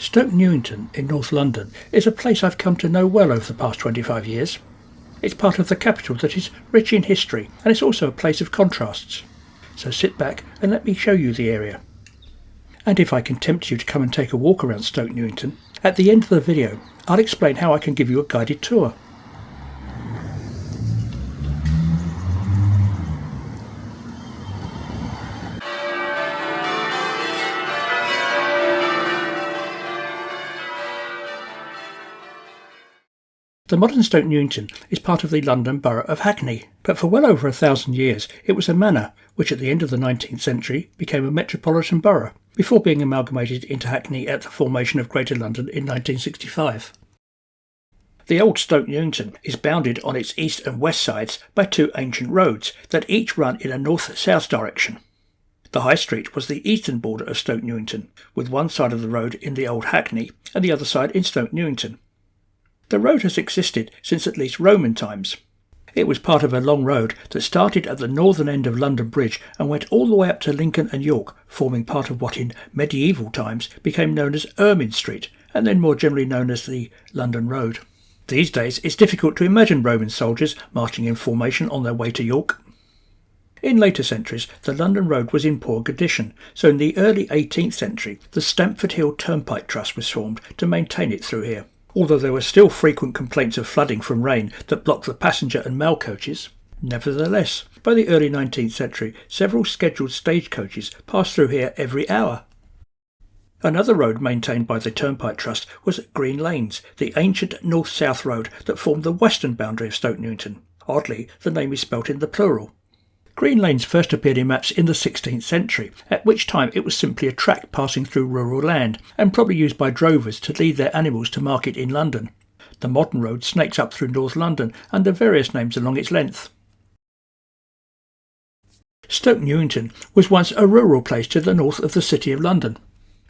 Stoke Newington in North London is a place I've come to know well over the past 25 years. It's part of the capital that is rich in history, and it's also a place of contrasts. So sit back and let me show you the area. And if I can tempt you to come and take a walk around Stoke Newington, at the end of the video I'll explain how I can give you a guided tour. The modern Stoke Newington is part of the London Borough of Hackney, but for well over 1,000 years it was a manor, which at the end of the 19th century became a metropolitan borough, before being amalgamated into Hackney at the formation of Greater London in 1965. The old Stoke Newington is bounded on its east and west sides by two ancient roads that each run in a north-south direction. The High Street was the eastern border of Stoke Newington, with one side of the road in the old Hackney and the other side in Stoke Newington. The road has existed since at least Roman times. It was part of a long road that started at the northern end of London Bridge and went all the way up to Lincoln and York, forming part of what in medieval times became known as Ermine Street, and then more generally known as the London Road. These days it's difficult to imagine Roman soldiers marching in formation on their way to York. In later centuries the London Road was in poor condition, so in the early 18th century the Stamford Hill Turnpike Trust was formed to maintain it through here. Although there were still frequent complaints of flooding from rain that blocked the passenger and mail coaches. Nevertheless, by the early 19th century, several scheduled stagecoaches passed through here every hour. Another road maintained by the Turnpike Trust was Green Lanes, the ancient north-south road that formed the western boundary of Stoke Newington. Oddly, the name is spelt in the plural. Green Lanes first appeared in maps in the 16th century, at which time it was simply a track passing through rural land, and probably used by drovers to lead their animals to market in London. The modern road snakes up through North London under various names along its length. Stoke Newington was once a rural place to the north of the City of London.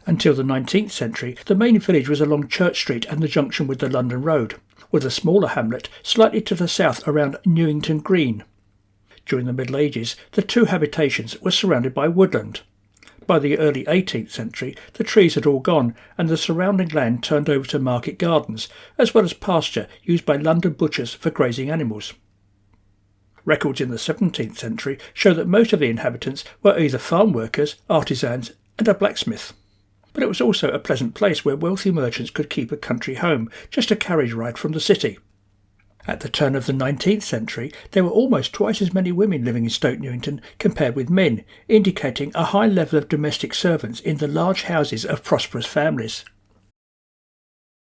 Until the 19th century, the main village was along Church Street and the junction with the London Road, with a smaller hamlet slightly to the south around Newington Green. During the Middle Ages, the two habitations were surrounded by woodland. By the early 18th century, the trees had all gone and the surrounding land turned over to market gardens, as well as pasture used by London butchers for grazing animals. Records in the 17th century show that most of the inhabitants were either farm workers, artisans and a blacksmith. But it was also a pleasant place where wealthy merchants could keep a country home, just a carriage ride from the city. At the turn of the 19th century, there were almost twice as many women living in Stoke Newington compared with men, indicating a high level of domestic servants in the large houses of prosperous families.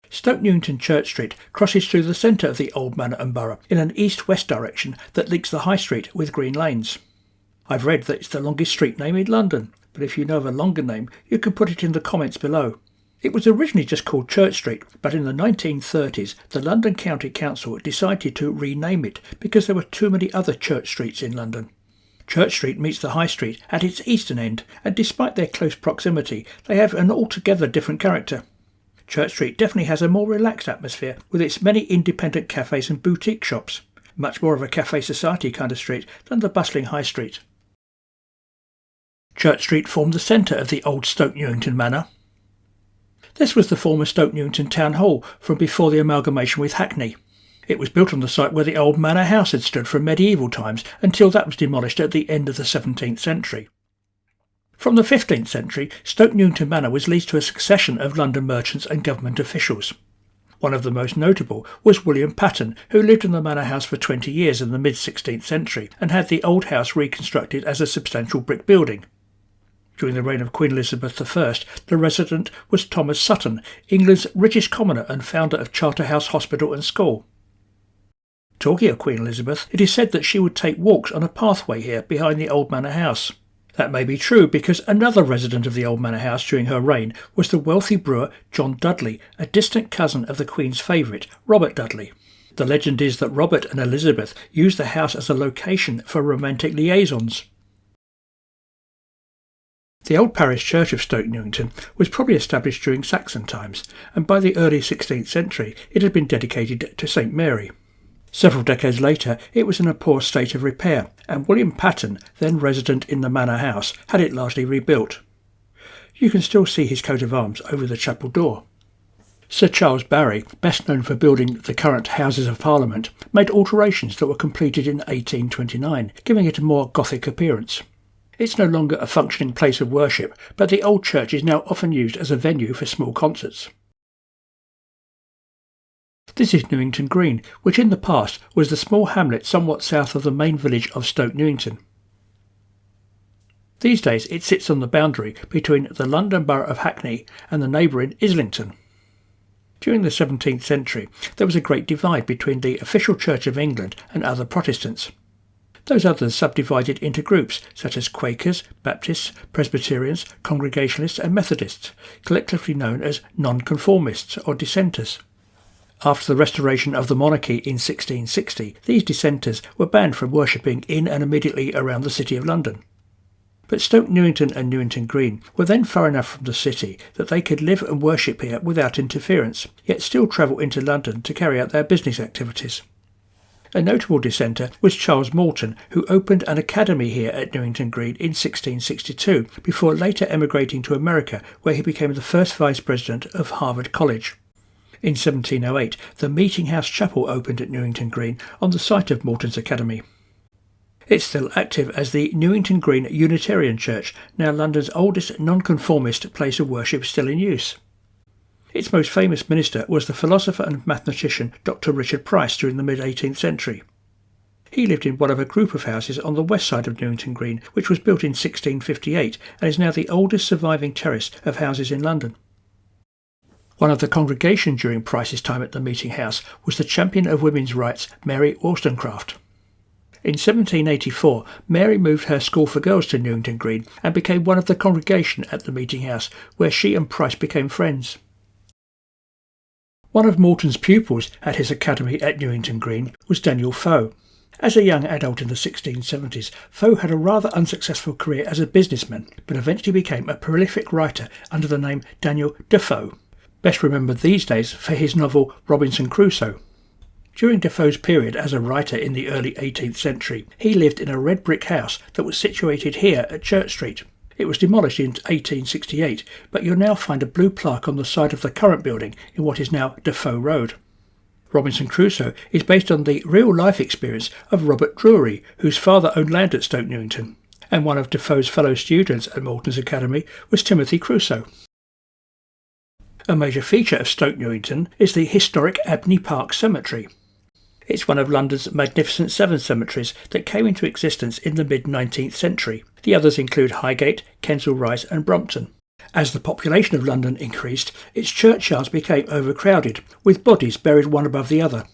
Stoke Newington Church Street crosses through the centre of the old manor and borough in an east-west direction that links the High Street with Green Lanes. I've read that it's the longest street name in London, but if you know of a longer name, you can put it in the comments below. It was originally just called Church Street, but in the 1930s the London County Council decided to rename it because there were too many other church streets in London. Church Street meets the High Street at its eastern end, and despite their close proximity, they have an altogether different character. Church Street definitely has a more relaxed atmosphere, with its many independent cafes and boutique shops. Much more of a cafe society kind of street than the bustling High Street. Church Street formed the centre of the old Stoke Newington Manor. This was the former Stoke Newington Town Hall from before the amalgamation with Hackney. It was built on the site where the old manor house had stood from medieval times until that was demolished at the end of the 17th century. From the 15th century, Stoke Newington Manor was leased to a succession of London merchants and government officials. One of the most notable was William Patten, who lived in the manor house for 20 years in the mid-16th century and had the old house reconstructed as a substantial brick building. During the reign of Queen Elizabeth I, the resident was Thomas Sutton, England's richest commoner and founder of Charterhouse Hospital and School. Talking of Queen Elizabeth, it is said that she would take walks on a pathway here behind the old manor house. That may be true because another resident of the old manor house during her reign was the wealthy brewer John Dudley, a distant cousin of the Queen's favourite, Robert Dudley. The legend is that Robert and Elizabeth used the house as a location for romantic liaisons. The old parish church of Stoke Newington was probably established during Saxon times, and by the early 16th century it had been dedicated to St Mary. Several decades later it was in a poor state of repair, and William Patten, then resident in the manor house, had it largely rebuilt. You can still see his coat of arms over the chapel door. Sir Charles Barry, best known for building the current Houses of Parliament, made alterations that were completed in 1829, giving it a more Gothic appearance. It's no longer a functioning place of worship, but the old church is now often used as a venue for small concerts. This is Newington Green, which in the past was the small hamlet somewhat south of the main village of Stoke Newington. These days it sits on the boundary between the London Borough of Hackney and the neighbouring Islington. During the 17th century there was a great divide between the official Church of England and other Protestants. Those others subdivided into groups such as Quakers, Baptists, Presbyterians, Congregationalists and Methodists, collectively known as nonconformists or dissenters. After the restoration of the monarchy in 1660, these dissenters were banned from worshipping in and immediately around the City of London. But Stoke Newington and Newington Green were then far enough from the city that they could live and worship here without interference, yet still travel into London to carry out their business activities. A notable dissenter was Charles Morton, who opened an academy here at Newington Green in 1662, before later emigrating to America, where he became the first vice president of Harvard College. In 1708, the Meeting House Chapel opened at Newington Green on the site of Morton's academy. It's still active as the Newington Green Unitarian Church, now London's oldest nonconformist place of worship still in use. Its most famous minister was the philosopher and mathematician Dr. Richard Price during the mid-18th century. He lived in one of a group of houses on the west side of Newington Green, which was built in 1658 and is now the oldest surviving terrace of houses in London. One of the congregation during Price's time at the Meeting House was the champion of women's rights, Mary Wollstonecraft. In 1784, Mary moved her school for girls to Newington Green and became one of the congregation at the Meeting House, where she and Price became friends. One of Morton's pupils at his academy at Newington Green was Daniel Defoe. As a young adult in the 1670s, Defoe had a rather unsuccessful career as a businessman, but eventually became a prolific writer under the name Daniel Defoe, best remembered these days for his novel Robinson Crusoe. During Defoe's period as a writer in the early 18th century, he lived in a red brick house that was situated here at Church Street. It was demolished in 1868, but you'll now find a blue plaque on the side of the current building in what is now Defoe Road. Robinson Crusoe is based on the real-life experience of Robert Drury, whose father owned land at Stoke Newington, and one of Defoe's fellow students at Morton's Academy was Timothy Crusoe. A major feature of Stoke Newington is the historic Abney Park Cemetery. It's one of London's magnificent 7 cemeteries that came into existence in the mid-19th century. The others include Highgate, Kensal Rise and Brompton. As the population of London increased, its churchyards became overcrowded, with bodies buried one above the other.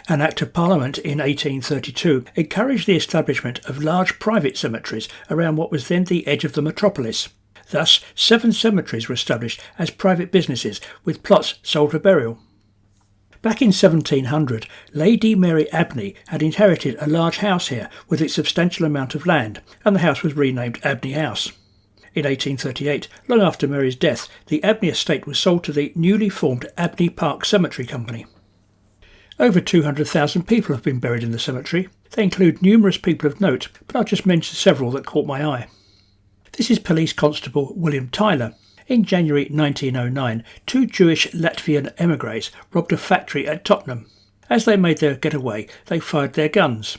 An Act of Parliament in 1832 encouraged the establishment of large private cemeteries around what was then the edge of the metropolis. Thus, 7 cemeteries were established as private businesses, with plots sold for burial. Back in 1700, Lady Mary Abney had inherited a large house here with its substantial amount of land, and the house was renamed Abney House. In 1838, long after Mary's death, the Abney estate was sold to the newly formed Abney Park Cemetery Company. Over 200,000 people have been buried in the cemetery. They include numerous people of note, but I'll just mention several that caught my eye. This is Police Constable William Tyler. In January 1909, 2 Jewish Latvian émigrés robbed a factory at Tottenham. As they made their getaway, they fired their guns.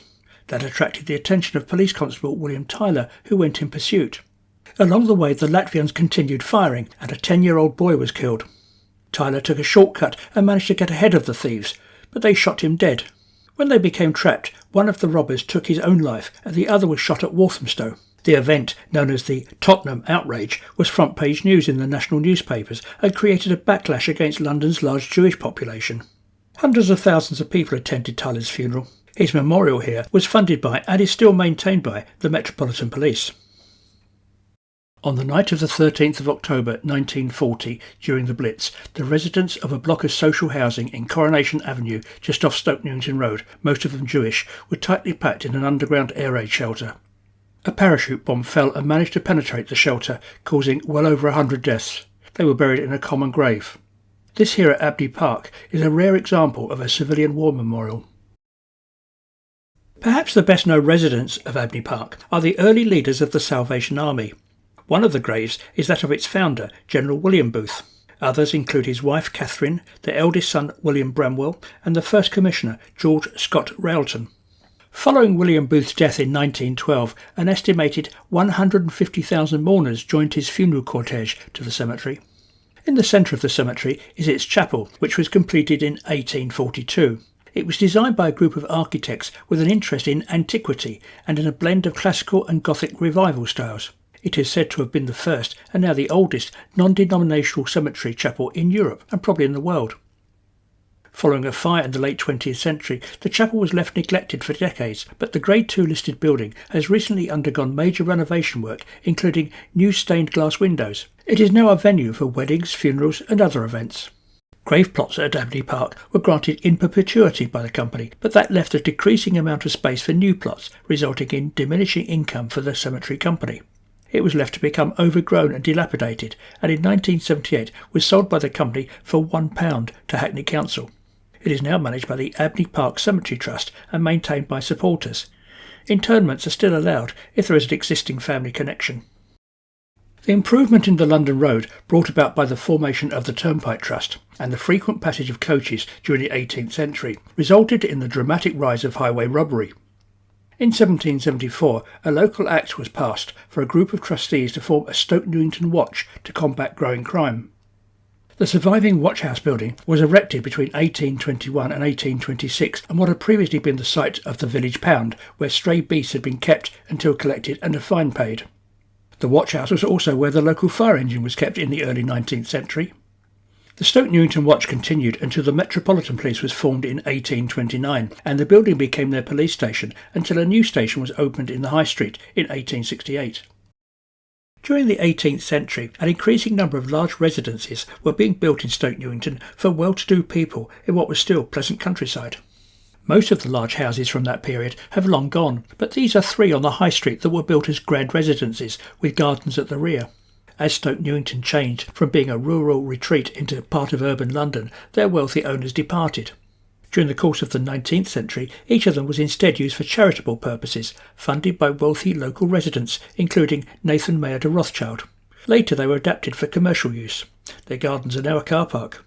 That attracted the attention of Police Constable William Tyler, who went in pursuit. Along the way, the Latvians continued firing, and a 10-year-old boy was killed. Tyler took a shortcut and managed to get ahead of the thieves, but they shot him dead. When they became trapped, one of the robbers took his own life, and the other was shot at Walthamstow. The event, known as the Tottenham Outrage, was front-page news in the national newspapers and created a backlash against London's large Jewish population. Hundreds of thousands of people attended Tyler's funeral. His memorial here was funded by and is still maintained by the Metropolitan Police. On the night of the 13th of October 1940, during the Blitz, the residents of a block of social housing in Coronation Avenue, just off Stoke Newington Road, most of them Jewish, were tightly packed in an underground air raid shelter. A parachute bomb fell and managed to penetrate the shelter, causing well over 100 deaths. They were buried in a common grave. This here at Abney Park is a rare example of a civilian war memorial. Perhaps the best known residents of Abney Park are the early leaders of the Salvation Army. One of the graves is that of its founder, General William Booth. Others include his wife Catherine, their eldest son William Bramwell, and the first commissioner George Scott Railton. Following William Booth's death in 1912, an estimated 150,000 mourners joined his funeral cortege to the cemetery. In the centre of the cemetery is its chapel, which was completed in 1842. It was designed by a group of architects with an interest in antiquity and in a blend of classical and Gothic revival styles. It is said to have been the first, and now the oldest, non-denominational cemetery chapel in Europe and probably in the world. Following a fire in the late 20th century, the chapel was left neglected for decades, but the Grade II listed building has recently undergone major renovation work, including new stained glass windows. It is now a venue for weddings, funerals and other events. Grave plots at Abney Park were granted in perpetuity by the company, but that left a decreasing amount of space for new plots, resulting in diminishing income for the cemetery company. It was left to become overgrown and dilapidated, and in 1978 was sold by the company for £1 to Hackney Council. It is now managed by the Abney Park Cemetery Trust and maintained by supporters. Interments are still allowed if there is an existing family connection. The improvement in the London Road, brought about by the formation of the Turnpike Trust and the frequent passage of coaches during the 18th century, resulted in the dramatic rise of highway robbery. In 1774, a local act was passed for a group of trustees to form a Stoke Newington watch to combat growing crime. The surviving watchhouse building was erected between 1821 and 1826 on what had previously been the site of the village pound, where stray beasts had been kept until collected and a fine paid. The watchhouse was also where the local fire engine was kept in the early 19th century. The Stoke Newington Watch continued until the Metropolitan Police was formed in 1829, and the building became their police station until a new station was opened in the High Street in 1868. During the 18th century, an increasing number of large residences were being built in Stoke Newington for well-to-do people in what was still pleasant countryside. Most of the large houses from that period have long gone, but these are three on the High Street that were built as grand residences with gardens at the rear. As Stoke Newington changed from being a rural retreat into part of urban London, their wealthy owners departed. During the course of the 19th century, each of them was instead used for charitable purposes, funded by wealthy local residents, including Nathan Mayer de Rothschild. Later they were adapted for commercial use. Their gardens are now a car park.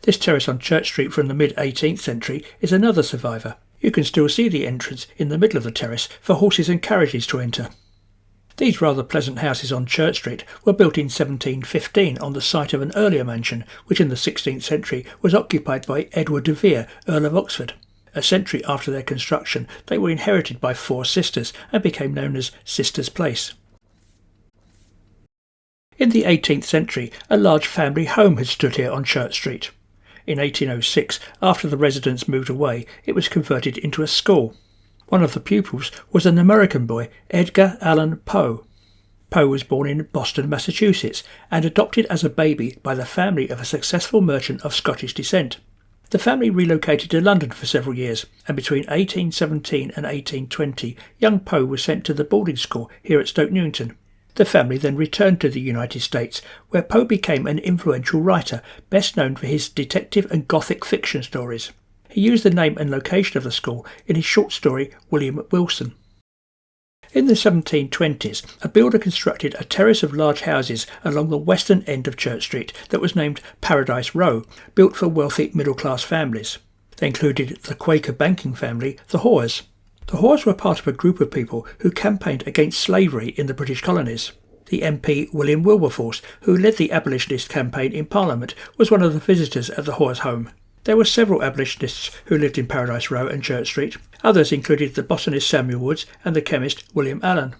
This terrace on Church Street from the mid-18th century is another survivor. You can still see the entrance in the middle of the terrace for horses and carriages to enter. These rather pleasant houses on Church Street were built in 1715 on the site of an earlier mansion, which in the 16th century was occupied by Edward de Vere, Earl of Oxford. A century after their construction, they were inherited by four sisters and became known as Sisters' Place. In the 18th century, a large family home had stood here on Church Street. In 1806, after the residents moved away, it was converted into a school. One of the pupils was an American boy, Edgar Allan Poe. Poe was born in Boston, Massachusetts, and adopted as a baby by the family of a successful merchant of Scottish descent. The family relocated to London for several years, and between 1817 and 1820, young Poe was sent to the boarding school here at Stoke Newington. The family then returned to the United States, where Poe became an influential writer, best known for his detective and Gothic fiction stories. He used the name and location of the school in his short story William Wilson. In the 1720s, a builder constructed a terrace of large houses along the western end of Church Street that was named Paradise Row, built for wealthy middle-class families. They included the Quaker banking family, the Hores. The Hores were part of a group of people who campaigned against slavery in the British colonies. The MP William Wilberforce, who led the Abolitionist campaign in Parliament, was one of the visitors at the Hores' home. There were several abolitionists who lived in Paradise Row and Church Street. Others included the botanist Samuel Woods and the chemist William Allen.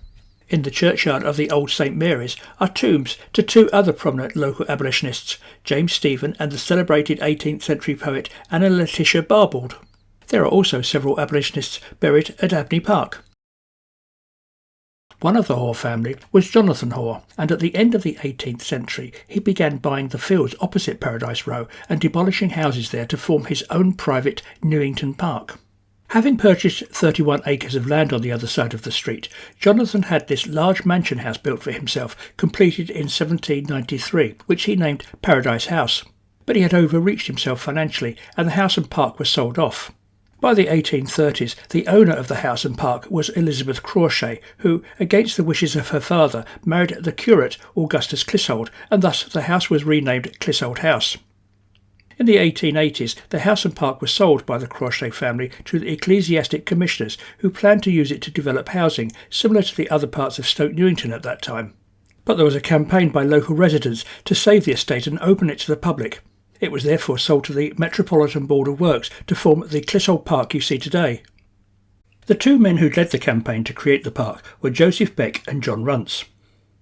In the churchyard of the Old St Mary's are tombs to two other prominent local abolitionists, James Stephen and the celebrated 18th century poet Anna Letitia Barbauld. There are also several abolitionists buried at Abney Park. One of the Hoare family was Jonathan Hoare, and at the end of the 18th century he began buying the fields opposite Paradise Row and demolishing houses there to form his own private Newington Park. Having purchased 31 acres of land on the other side of the street, Jonathan had this large mansion house built for himself, completed in 1793, which he named Paradise House. But he had overreached himself financially, and the house and park were sold off. By the 1830s, the owner of the house and park was Elizabeth Crawshay, who, against the wishes of her father, married the curate Augustus Clissold, and thus the house was renamed Clissold House. In the 1880s, the house and park was sold by the Crawshay family to the ecclesiastic commissioners, who planned to use it to develop housing, similar to the other parts of Stoke Newington at that time. But there was a campaign by local residents to save the estate and open it to the public. It was therefore sold to the Metropolitan Board of Works to form the Clissold Park you see today. The two men who led the campaign to create the park were Joseph Beck and John Runce.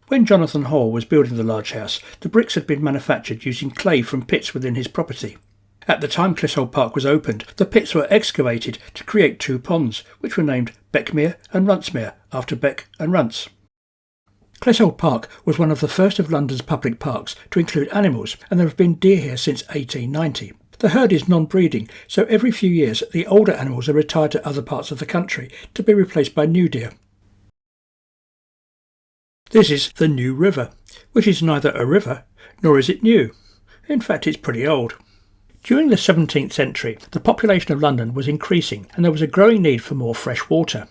When Jonathan Hall was building the large house, the bricks had been manufactured using clay from pits within his property. At the time Clissold Park was opened, the pits were excavated to create two ponds, which were named Beckmere and Runcemere, after Beck and Runce. Clissold Park was one of the first of London's public parks to include animals, and there have been deer here since 1890. The herd is non-breeding, so every few years the older animals are retired to other parts of the country to be replaced by new deer. This is the New River, which is neither a river nor is it new. In fact, it's pretty old. During the 17th century, the population of London was increasing and there was a growing need for more fresh water.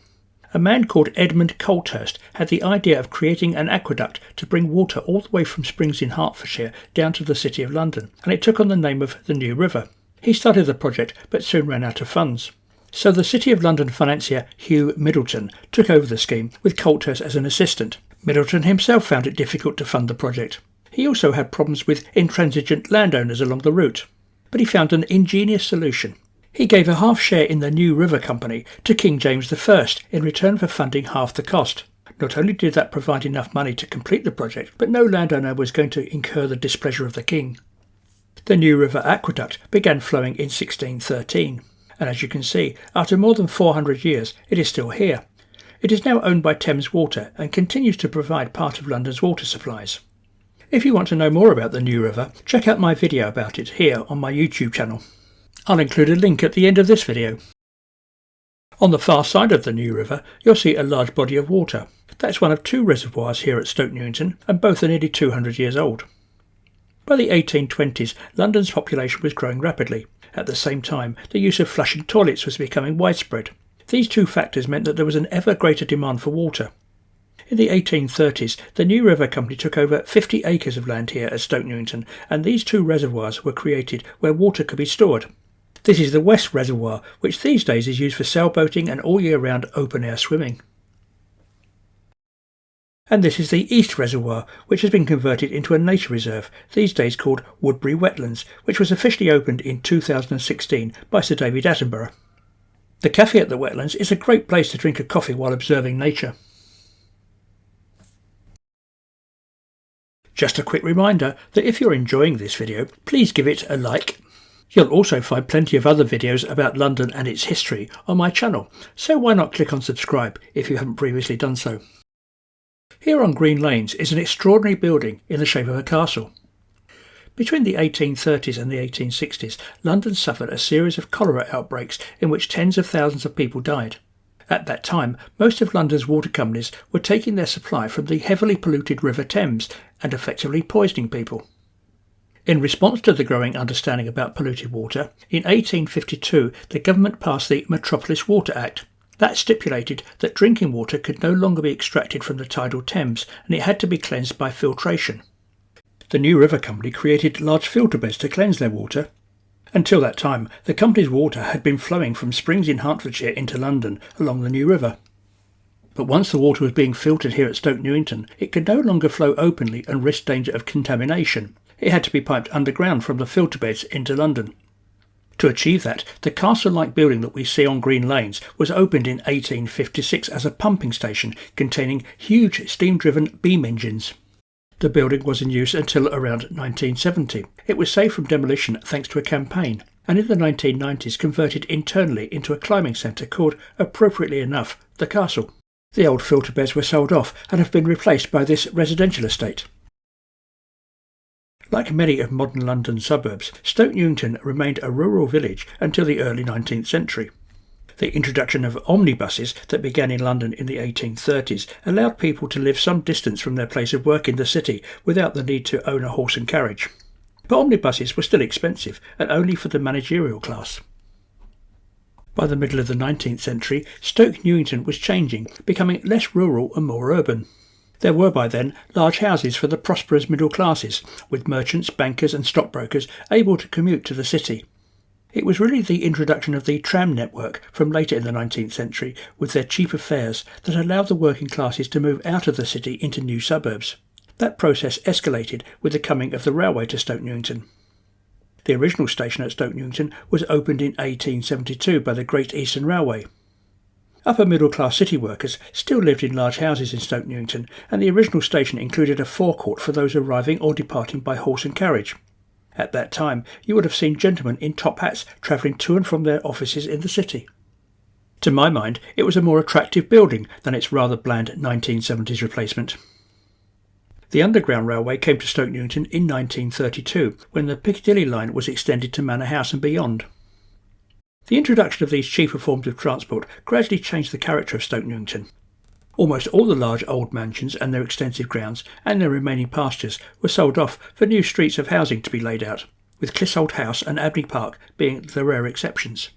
A man called Edmund Colthurst had the idea of creating an aqueduct to bring water all the way from springs in Hertfordshire down to the City of London, and it took on the name of the New River. He started the project but soon ran out of funds. So the City of London financier Hugh Middleton took over the scheme with Colthurst as an assistant. Middleton himself found it difficult to fund the project. He also had problems with intransigent landowners along the route, but he found an ingenious solution. He gave a half share in the New River Company to King James I in return for funding half the cost. Not only did that provide enough money to complete the project, but no landowner was going to incur the displeasure of the king. The New River Aqueduct began flowing in 1613, and as you can see, after more than 400 years, it is still here. It is now owned by Thames Water and continues to provide part of London's water supplies. If you want to know more about the New River, check out my video about it here on my YouTube channel. I'll include a link at the end of this video. On the far side of the New River, you'll see a large body of water. That's one of two reservoirs here at Stoke Newington, and both are nearly 200 years old. By the 1820s, London's population was growing rapidly. At the same time, the use of flushing toilets was becoming widespread. These two factors meant that there was an ever greater demand for water. In the 1830s, the New River Company took over 50 acres of land here at Stoke Newington, and these two reservoirs were created where water could be stored. This is the West Reservoir, which these days is used for sailboating and all year round open-air swimming. And this is the East Reservoir, which has been converted into a nature reserve, these days called Woodberry Wetlands, which was officially opened in 2016 by Sir David Attenborough. The cafe at the wetlands is a great place to drink a coffee while observing nature. Just a quick reminder that if you're enjoying this video, please give it a like. You'll also find plenty of other videos about London and its history on my channel, so why not click on subscribe if you haven't previously done so. Here on Green Lanes is an extraordinary building in the shape of a castle. Between the 1830s and the 1860s, London suffered a series of cholera outbreaks in which tens of thousands of people died. At that time, most of London's water companies were taking their supply from the heavily polluted River Thames and effectively poisoning people. In response to the growing understanding about polluted water, in 1852 the government passed the Metropolis Water Act. That stipulated that drinking water could no longer be extracted from the tidal Thames and it had to be cleansed by filtration. The New River Company created large filter beds to cleanse their water. Until that time, the company's water had been flowing from springs in Hertfordshire into London along the New River. But once the water was being filtered here at Stoke Newington, it could no longer flow openly and risk danger of contamination. It had to be piped underground from the filter beds into London. To achieve that, the castle-like building that we see on Green Lanes was opened in 1856 as a pumping station containing huge steam-driven beam engines. The building was in use until around 1970. It was saved from demolition thanks to a campaign, and in the 1990s converted internally into a climbing centre called, appropriately enough, the Castle. The old filter beds were sold off and have been replaced by this residential estate. Like many of modern London suburbs, Stoke Newington remained a rural village until the early 19th century. The introduction of omnibuses that began in London in the 1830s allowed people to live some distance from their place of work in the city without the need to own a horse and carriage. But omnibuses were still expensive and only for the managerial class. By the middle of the 19th century, Stoke Newington was changing, becoming less rural and more urban. There were by then large houses for the prosperous middle classes, with merchants, bankers and stockbrokers able to commute to the city. It was really the introduction of the tram network from later in the 19th century, with their cheaper fares, that allowed the working classes to move out of the city into new suburbs. That process escalated with the coming of the railway to Stoke Newington. The original station at Stoke Newington was opened in 1872 by the Great Eastern Railway. Upper middle class city workers still lived in large houses in Stoke Newington, and the original station included a forecourt for those arriving or departing by horse and carriage. At that time, you would have seen gentlemen in top hats travelling to and from their offices in the city. To my mind, it was a more attractive building than its rather bland 1970s replacement. The Underground Railway came to Stoke Newington in 1932, when the Piccadilly line was extended to Manor House and beyond. The introduction of these cheaper forms of transport gradually changed the character of Stoke Newington. Almost all the large old mansions and their extensive grounds and their remaining pastures were sold off for new streets of housing to be laid out, with Clissold House and Abney Park being the rare exceptions.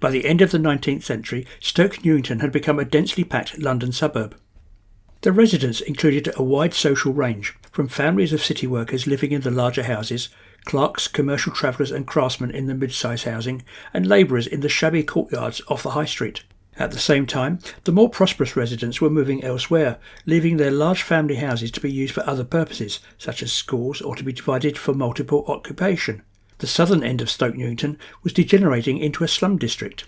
By the end of the 19th century, Stoke Newington had become a densely packed London suburb. The residents included a wide social range, from families of city workers living in the larger houses, clerks, commercial travellers and craftsmen in the mid-size housing, and labourers in the shabby courtyards off the High Street. At the same time, the more prosperous residents were moving elsewhere, leaving their large family houses to be used for other purposes, such as schools, or to be divided for multiple occupation. The southern end of Stoke Newington was degenerating into a slum district.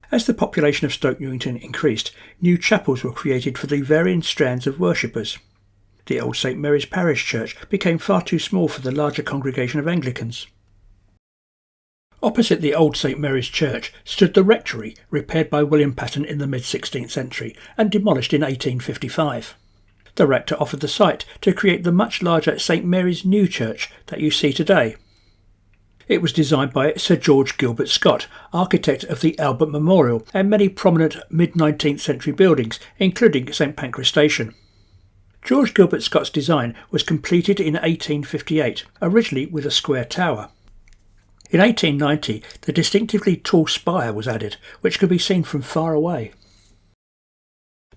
As the population of Stoke Newington increased, new chapels were created for the varying strands of worshippers. The old St Mary's Parish Church became far too small for the larger congregation of Anglicans. Opposite the old St Mary's Church stood the rectory, repaired by William Patten in the mid-16th century and demolished in 1855. The rector offered the site to create the much larger St Mary's New Church that you see today. It was designed by Sir George Gilbert Scott, architect of the Albert Memorial and many prominent mid-19th century buildings, including St Pancras Station. George Gilbert Scott's design was completed in 1858, originally with a square tower. In 1890, the distinctively tall spire was added, which could be seen from far away.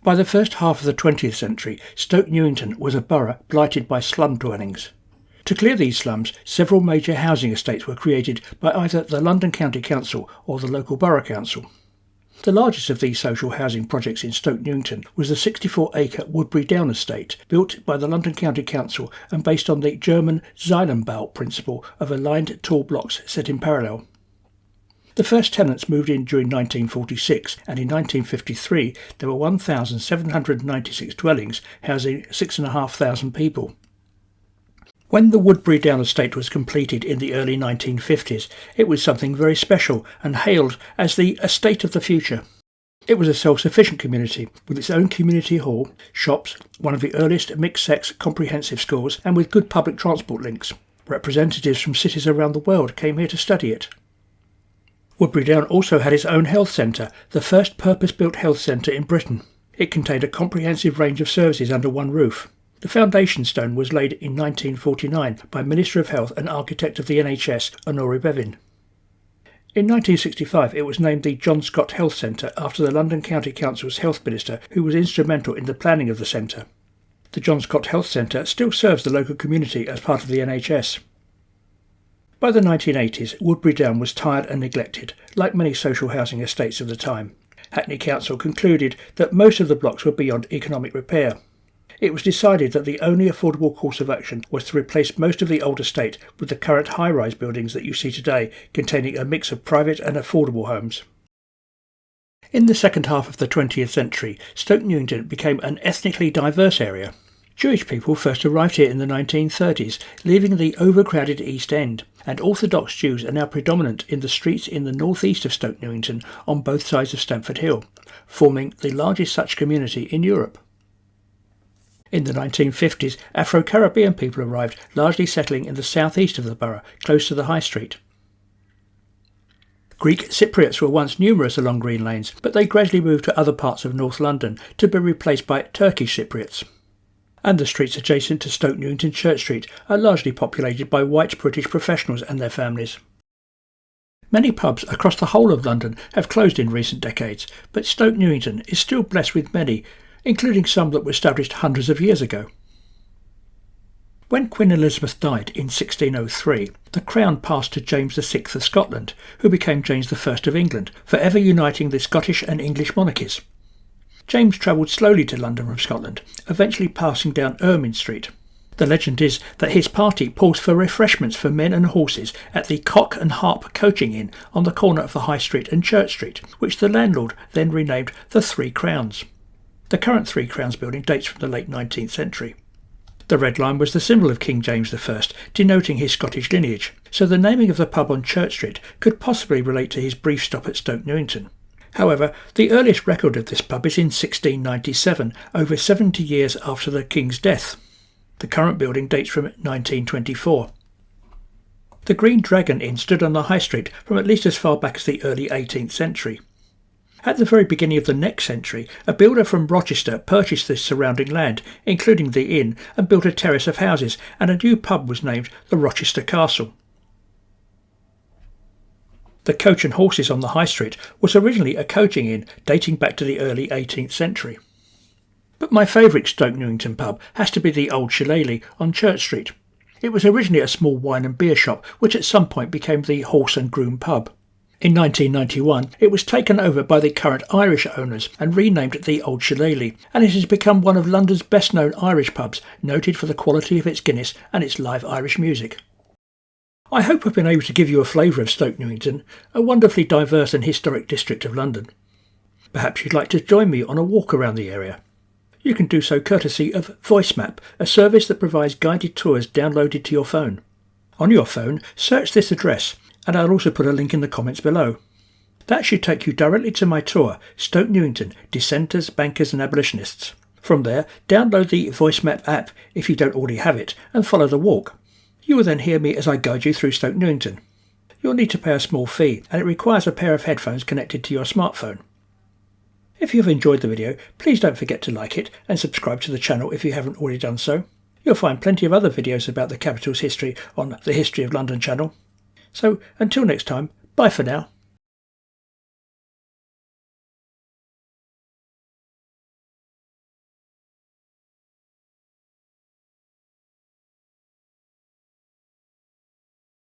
By the first half of the 20th century, Stoke Newington was a borough blighted by slum dwellings. To clear these slums, several major housing estates were created by either the London County Council or the local Borough Council. The largest of these social housing projects in Stoke Newington was the 64-acre Woodberry Down estate, built by the London County Council and based on the German Zeilenbau principle of aligned tall blocks set in parallel. The first tenants moved in during 1946, and in 1953 there were 1,796 dwellings housing 6,500 people. When the Woodberry Down estate was completed in the early 1950s, it was something very special and hailed as the estate of the future. It was a self-sufficient community with its own community hall, shops, one of the earliest mixed-sex comprehensive schools, and with good public transport links. Representatives from cities around the world came here to study it. Woodberry Down also had its own health centre, the first purpose-built health centre in Britain. It contained a comprehensive range of services under one roof. The foundation stone was laid in 1949 by Minister of Health and architect of the NHS, Honoré Bevin. In 1965 it was named the John Scott Health Centre after the London County Council's health minister, who was instrumental in the planning of the centre. The John Scott Health Centre still serves the local community as part of the NHS. By the 1980s, Woodberry Down was tired and neglected, like many social housing estates of the time. Hackney Council concluded that most of the blocks were beyond economic repair. It was decided that the only affordable course of action was to replace most of the old estate with the current high-rise buildings that you see today, containing a mix of private and affordable homes. In the second half of the 20th century, Stoke Newington became an ethnically diverse area. Jewish people first arrived here in the 1930s, leaving the overcrowded East End, and Orthodox Jews are now predominant in the streets in the northeast of Stoke Newington on both sides of Stamford Hill, forming the largest such community in Europe. In the 1950s, Afro-Caribbean people arrived, largely settling in the southeast of the borough, close to the High Street. Greek Cypriots were once numerous along Green Lanes, but they gradually moved to other parts of North London to be replaced by Turkish Cypriots. And the streets adjacent to Stoke Newington Church Street are largely populated by white British professionals and their families. Many pubs across the whole of London have closed in recent decades, but Stoke Newington is still blessed with many, including some that were established hundreds of years ago. When Queen Elizabeth died in 1603, the crown passed to James VI of Scotland, who became James I of England, forever uniting the Scottish and English monarchies. James travelled slowly to London from Scotland, eventually passing down Ermine Street. The legend is that his party paused for refreshments for men and horses at the Cock and Harp coaching inn on the corner of the High Street and Church Street, which the landlord then renamed the Three Crowns. The current Three Crowns building dates from the late 19th century. The Red Lion was the symbol of King James I, denoting his Scottish lineage, so the naming of the pub on Church Street could possibly relate to his brief stop at Stoke Newington. However, the earliest record of this pub is in 1697, over 70 years after the King's death. The current building dates from 1924. The Green Dragon Inn stood on the High Street from at least as far back as the early 18th century. At the very beginning of the next century, a builder from Rochester purchased the surrounding land, including the inn, and built a terrace of houses, and a new pub was named the Rochester Castle. The Coach and Horses on the High Street was originally a coaching inn dating back to the early 18th century. But my favourite Stoke Newington pub has to be the Old Shillelagh on Church Street. It was originally a small wine and beer shop, which at some point became the Horse and Groom pub. In 1991, it was taken over by the current Irish owners and renamed the Old Shillelagh, and it has become one of London's best-known Irish pubs, noted for the quality of its Guinness and its live Irish music. I hope I've been able to give you a flavour of Stoke Newington, a wonderfully diverse and historic district of London. Perhaps you'd like to join me on a walk around the area. You can do so courtesy of VoiceMap, a service that provides guided tours downloaded to your phone. On your phone, search this address, and I'll also put a link in the comments below. That should take you directly to my tour, Stoke Newington, Dissenters, Bankers and Abolitionists. From there, download the VoiceMap app if you don't already have it, and follow the walk. You will then hear me as I guide you through Stoke Newington. You'll need to pay a small fee, and it requires a pair of headphones connected to your smartphone. If you've enjoyed the video, please don't forget to like it and subscribe to the channel if you haven't already done so. You'll find plenty of other videos about the capital's history on the History of London channel. So until next time, bye for now.